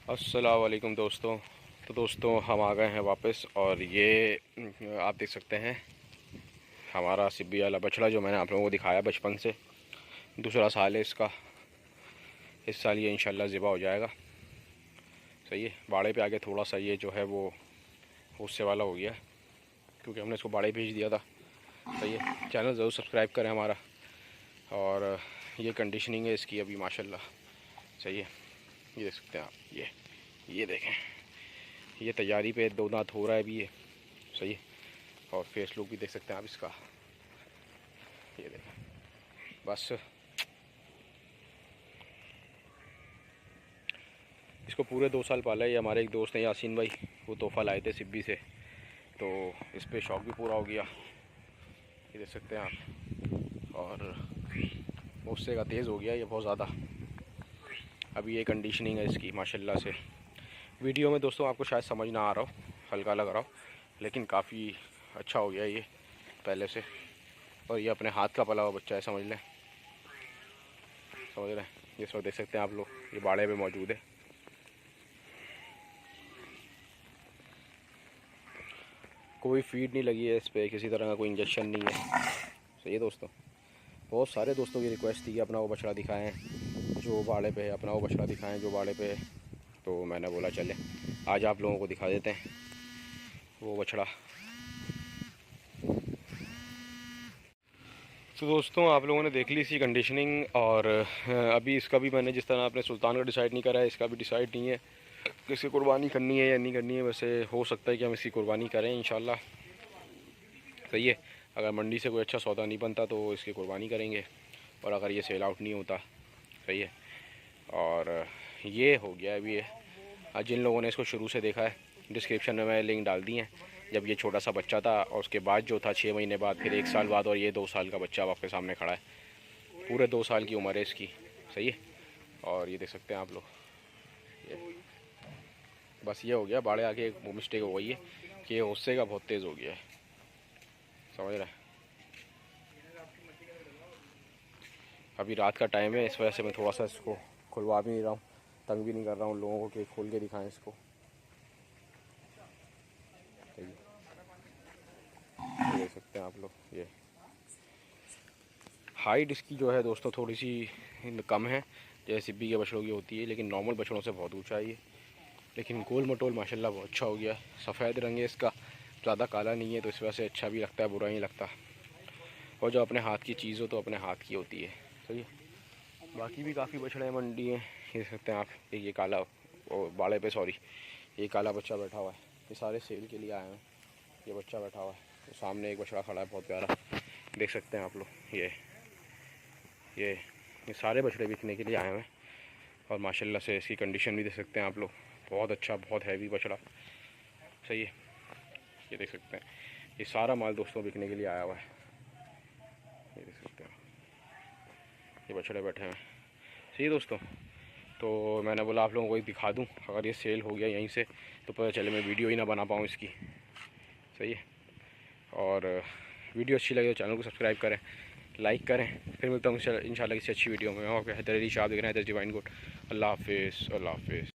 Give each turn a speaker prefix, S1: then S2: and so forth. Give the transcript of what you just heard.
S1: अस्सलाम वालेकुम दोस्तों। तो दोस्तों हम आ गए हैं वापस, और ये आप देख सकते हैं हमारा सिब्बी वाला बछड़ा जो मैंने आप लोगों को दिखाया बचपन से। दूसरा साल है इसका। इस साल ये इंशाल्लाह ज़िबा हो जाएगा। सही है। बाड़े पे आके थोड़ा सा ये जो है वो गुस्से वाला हो गया, क्योंकि हमने इसको बाड़े भेज दिया था। सही है। चैनल ज़रूर सब्सक्राइब करें हमारा। और ये कंडीशनिंग है इसकी अभी माशाल्लाह। सही है। ये देख सकते हैं आप, ये देखें, ये तैयारी पे दो दांत हो रहा है अभी ये। सही है। और फेस लुक भी देख सकते हैं आप इसका। ये देखें बस। इसको पूरे 2 साल पाला है। ये हमारे एक दोस्त हैं यासीन भाई, वो तोहफ़ा लाए थे सिब्बी से, तो इस पर शौक़ भी पूरा हो गया। ये देख सकते हैं आप। और गुस्से का तेज़ हो गया ये बहुत ज़्यादा। अभी ये कंडीशनिंग है इसकी माशाल्लाह से। वीडियो में दोस्तों आपको शायद समझ ना आ रहा हो, हल्का लग रहा हो, लेकिन काफ़ी अच्छा हो गया ये पहले से। और ये अपने हाथ का पला हुआ बच्चा है, समझ लें। समझ रहे हैं। ये सब देख सकते हैं आप लोग, ये बाड़े पे मौजूद है। कोई फीड नहीं लगी है इस पर, किसी तरह का कोई इंजेक्शन नहीं है। सही है दोस्तों। बहुत सारे दोस्तों की रिक्वेस्ट थी कि अपना वो बछड़ा दिखाएं जो बाड़े पे है, अपना वो बछड़ा दिखाएं जो बाड़े पे है। तो मैंने बोला चले आज आप लोगों को दिखा देते हैं वो बछड़ा। तो दोस्तों आप लोगों ने देख ली इसकी कंडीशनिंग। और अभी इसका भी मैंने जिस तरह आपने सुल्तान का डिसाइड नहीं करा है, इसका भी डिसाइड नहीं है कि इसकी कुर्बानी करनी है या नहीं करनी है। वैसे हो सकता है कि हम इसकी कुर्बानी करें इंशाल्लाह। सही है। अगर मंडी से कोई अच्छा सौदा नहीं बनता तो इसकी कुर्बानी करेंगे, और अगर ये सेल आउट नहीं होता। सही है। और ये हो गया अभी ये। जिन लोगों ने इसको शुरू से देखा है, डिस्क्रिप्शन में मैं लिंक डाल दी है। जब ये छोटा सा बच्चा था, और उसके बाद जो था 6 महीने बाद, फिर 1 साल बाद, और ये 2 साल का बच्चा आपके सामने खड़ा है। पूरे 2 साल की उम्र है इसकी। सही है। और ये देख सकते हैं आप लोग। ये बस ये हो गया बाड़े आके एक मिस्टेक हो गई है कि गुस्से का बहुत तेज़ हो गया है। समझ रहे हैं। अभी रात का टाइम है, इस वजह से मैं थोड़ा सा इसको खुलवा भी नहीं रहा हूँ, तंग भी नहीं कर रहा हूँ लोगों को कि खोल के दिखाएं इसको। ये देख सकते हैं आप लोग। ये हाइट इसकी जो है दोस्तों थोड़ी सी कम है, जैसे सिब्बी के बछड़ों की होती है, लेकिन नॉर्मल बछड़ों से बहुत ऊँचा है ये। लेकिन गोल मटोल माशाल्लाह बहुत अच्छा हो गया है। सफ़ेद रंग है इसका, ज़्यादा काला नहीं है, तो इस वजह से अच्छा भी लगता है, बुरा नहीं लगता। और जो अपने हाथ की चीज़ हो तो अपने हाथ की होती है। सही है। बाकी भी काफ़ी बछड़े मंडी हैं, ये देख सकते हैं आप। ये काला, वो बाड़े पे सॉरी, ये काला बच्चा बैठा हुआ है। ये सारे सेल के लिए आए हैं। ये बच्चा बैठा हुआ है, तो सामने एक बछड़ा खड़ा है बहुत प्यारा, देख सकते हैं आप लोग। ये सारे बछड़े बिकने के लिए आए हुए हैं। और माशाल्लाह से इसकी कंडीशन भी देख सकते हैं आप लोग। बहुत अच्छा, बहुत हैवी बछड़ा। सही है। ये देख सकते हैं, ये सारा माल दोस्तों बिकने के लिए आया हुआ है। ये देख सकते हैं, ये बछड़े बैठे हैं। सही है दोस्तों। तो मैंने बोला आप लोगों को दिखा दूं, अगर ये सेल हो गया यहीं से तो पता चले मैं वीडियो ही ना बना पाऊँ इसकी। सही है। और वीडियो अच्छी लगे तो चैनल को सब्सक्राइब करें, लाइक करें। फिर मिलता हूँ इंशाल्लाह किसी अच्छी वीडियो में। और हैदर अली शाह देख रहे हैं, हैदर डिवाइन गोट। अल्लाह हाफिज़, अल्लाह हाफिज़।